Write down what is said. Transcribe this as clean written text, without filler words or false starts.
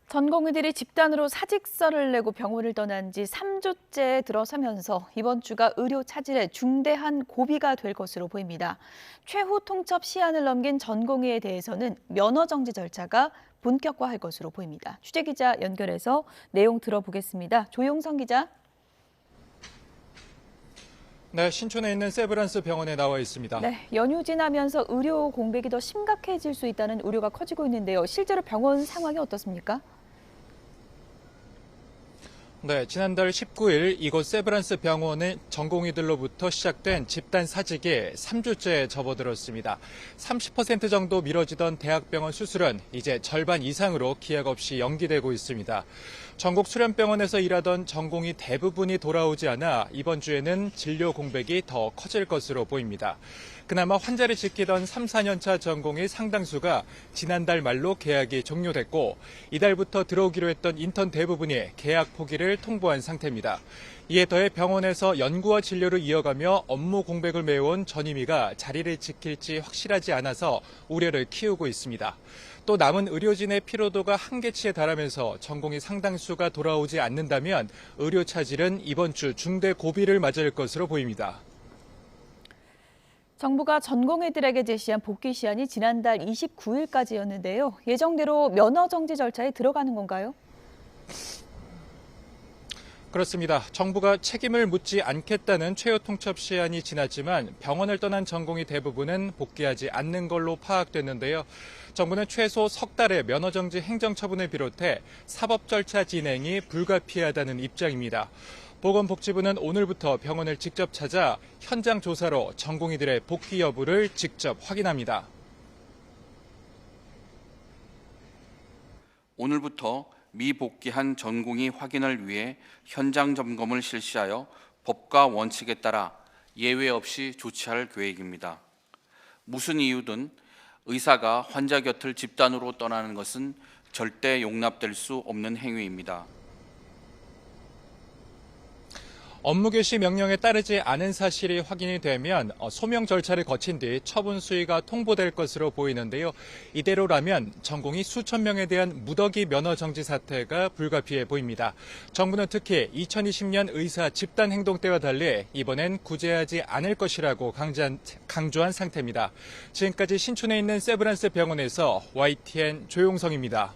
전공의들이 집단으로 사직서를 내고 병원을 떠난 지 3주째 들어서면서 이번 주가 의료 차질의 중대한 고비가 될 것으로 보입니다. 최후 통첩 시한을 넘긴 전공의에 대해서는 면허 정지 절차가 본격화할 것으로 보입니다. 취재기자 연결해서 내용 들어보겠습니다. 조용성 기자. 네, 신촌에 있는 세브란스 병원에 나와 있습니다. 네, 연휴 지나면서 의료 공백이 더 심각해질 수 있다는 우려가 커지고 있는데요. 실제로 병원 상황이 어떻습니까? 네, 지난달 19일 이곳 세브란스 병원의 전공의들로부터 시작된 집단 사직이 3주째 접어들었습니다. 30% 정도 미뤄지던 대학병원 수술은 이제 절반 이상으로 기약 없이 연기되고 있습니다. 전국 수련병원에서 일하던 전공의 대부분이 돌아오지 않아 이번 주에는 진료 공백이 더 커질 것으로 보입니다. 그나마 환자를 지키던 3, 4년차 전공의 상당수가 지난달 말로 계약이 종료됐고 이달부터 들어오기로 했던 인턴 대부분이 계약 포기를 통보한 상태입니다. 이에 더해 병원에서 연구와 진료를 이어가며 업무 공백을 메워온 전임의가 자리를 지킬지 확실하지 않아서 우려를 키우고 있습니다. 또 남은 의료진의 피로도가 한계치에 달하면서 전공의 상당수가 돌아오지 않는다면 의료 차질은 이번 주 중대 고비를 맞을 것으로 보입니다. 정부가 전공의들에게 제시한 복귀 시한이 지난달 29일까지였는데요. 예정대로 면허 정지 절차에 들어가는 건가요? 그렇습니다. 정부가 책임을 묻지 않겠다는 최후 통첩 시한이 지났지만 병원을 떠난 전공의 대부분은 복귀하지 않는 걸로 파악됐는데요. 정부는 최소 석 달의 면허 정지 행정 처분을 비롯해 사법 절차 진행이 불가피하다는 입장입니다. 보건복지부는 오늘부터 병원을 직접 찾아 현장 조사로 전공의들의 복귀 여부를 직접 확인합니다. 오늘부터 미복귀한 전공의 확인을 위해 현장 점검을 실시하여 법과 원칙에 따라 예외 없이 조치할 계획입니다. 무슨 이유든 의사가 환자 곁을 집단으로 떠나는 것은 절대 용납될 수 없는 행위입니다. 업무 개시 명령에 따르지 않은 사실이 확인이 되면 소명 절차를 거친 뒤 처분 수위가 통보될 것으로 보이는데요. 이대로라면 전공의 수천 명에 대한 무더기 면허 정지 사태가 불가피해 보입니다. 정부는 특히 2020년 의사 집단 행동 때와 달리 이번엔 구제하지 않을 것이라고 강조한 상태입니다. 지금까지 신촌에 있는 세브란스 병원에서 YTN 조용성입니다.